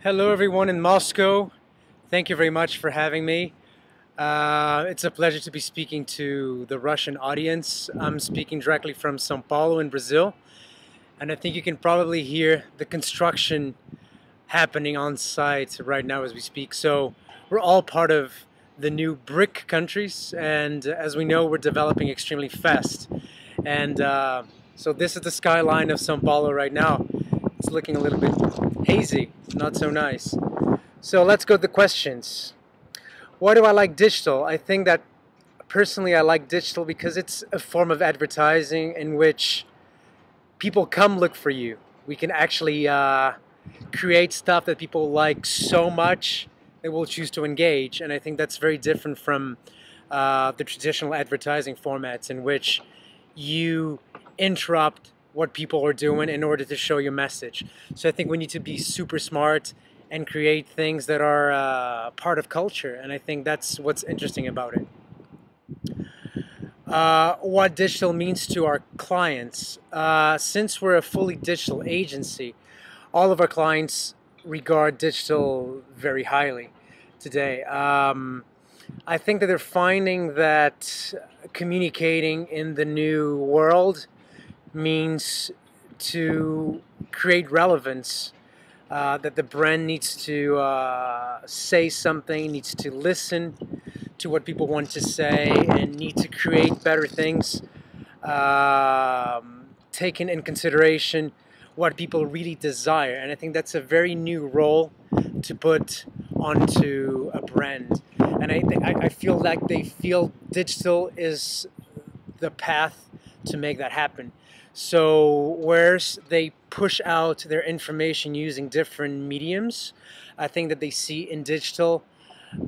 Hello everyone in Moscow. Thank you very much for having me. It's a pleasure to be speaking to the Russian audience. I'm speaking directly from São Paulo in Brazil, and I think you can probably hear the construction happening on site right now as we speak. So we're all part of the new BRIC countries, and as we know, we're developing extremely fast. And so this is the skyline of São Paulo right now. It's looking a little bit hazy, not so nice. So let's go to the questions. Why do I like digital? I think that personally I like digital because it's a form of advertising in which people come look for you. We can actually create stuff that people like so much they will choose to engage, and I think that's very different from the traditional advertising formats in which you interrupt what people are doing in order to show your message. So I think we need to be super smart and create things that are part of culture, and I think that's what's interesting about it. What digital means to our clients. Since we're a fully digital agency, all of our clients regard digital very highly today. I think that they're finding that communicating in the new world means to create relevance, that the brand needs to say something, needs to listen to what people want to say, and need to create better things, taking in consideration what people really desire. And I think that's a very new role to put onto a brand. And I feel like they feel digital is the path to make that happen. So whereas they push out their information using different mediums, I think that they see in digital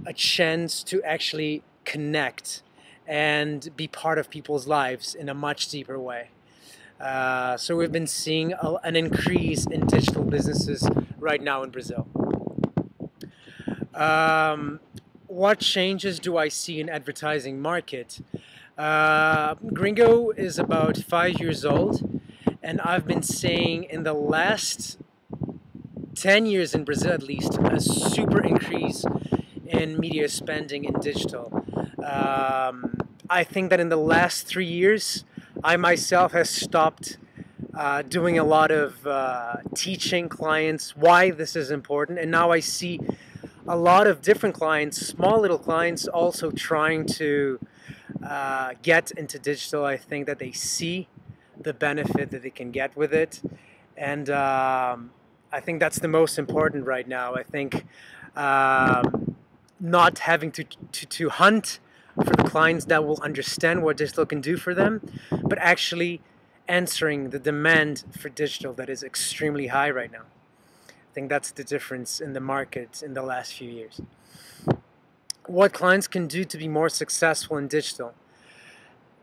a chance to actually connect and be part of people's lives in a much deeper way. So we've been seeing an increase in digital businesses right now in Brazil. What changes do I see in advertising market? Gringo is about 5 years old, and I've been seeing in the last 10 years in Brazil at least a super increase in media spending in digital. I think that in the last 3 years I myself have stopped doing a lot of teaching clients why this is important, and now I see a lot of different clients, small little clients, also trying to get into digital. I think that they see the benefit that they can get with it, and I think that's the most important right now. I think not having to hunt for the clients that will understand what digital can do for them, but actually answering the demand for digital that is extremely high right now. I think that's the difference in the market in the last few years. What clients can do to be more successful in digital?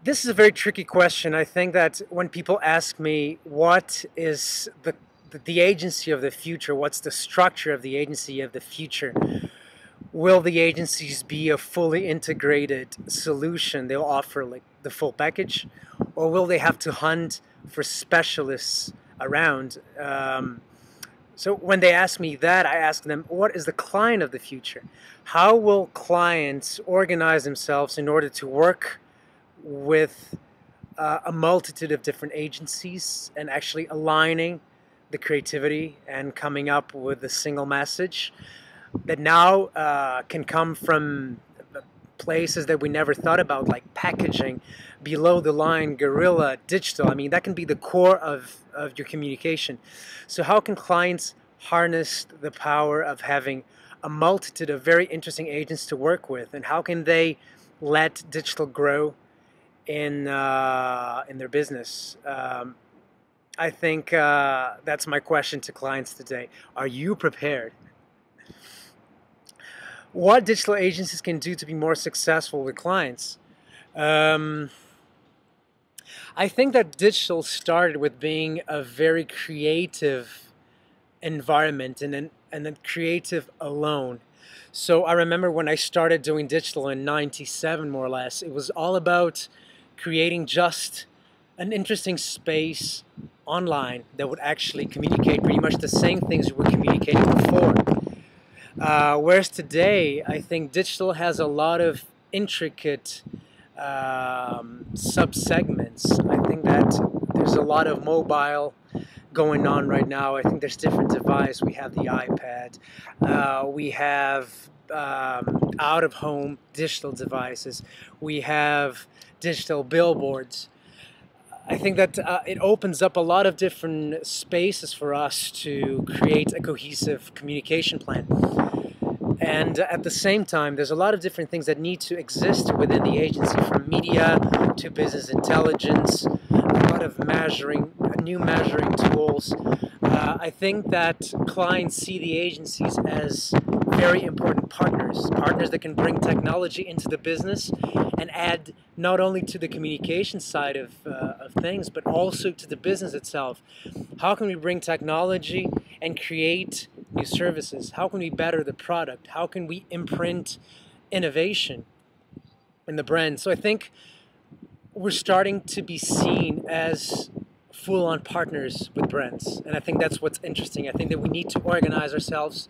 This is a very tricky question. I think that when people ask me what is the agency of the future, what's the structure of the agency of the future, will the agencies be a fully integrated solution? They'll offer like the full package, or will they have to hunt for specialists around? So when they ask me that, I ask them, what is the client of the future? How will clients organize themselves in order to work with a multitude of different agencies and actually aligning the creativity and coming up with a single message that now can come from places that we never thought about, like packaging, below the line, guerrilla, digital. I mean, that can be the core of your communication. So how can clients harness the power of having a multitude of very interesting agents to work with, and how can they let digital grow in their business? I think that's my question to clients today. Are you prepared? What digital agencies can do to be more successful with clients? I think that digital started with being a very creative environment and then creative alone. So I remember when I started doing digital in '97, more or less, it was all about creating just an interesting space online that would actually communicate pretty much the same things we were communicating before. Whereas today, I think digital has a lot of intricate sub-segments. I think that there's a lot of mobile going on right now. I think there's different devices. We have the iPad. We have out-of-home digital devices. We have digital billboards. I think that it opens up a lot of different spaces for us to create a cohesive communication plan. And at the same time, there's a lot of different things that need to exist within the agency, from media to business intelligence, a lot of new measuring tools. I think that clients see the agencies as very important partners that can bring technology into the business and add not only to the communication side of things, but also to the business itself. How can we bring technology and create new services? How can we better the product? How can we imprint innovation in the brand? So I think we're starting to be seen as full-on partners with brands, and I think that's what's interesting. I think that we need to organize ourselves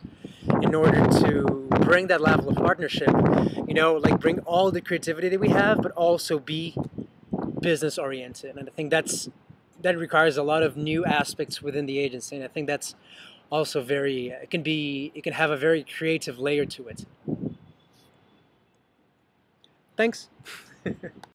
in order to bring that level of partnership, like bring all the creativity that we have, but also be business oriented. And I think that requires a lot of new aspects within the agency, and I think that's also it can have a very creative layer to it. Thanks.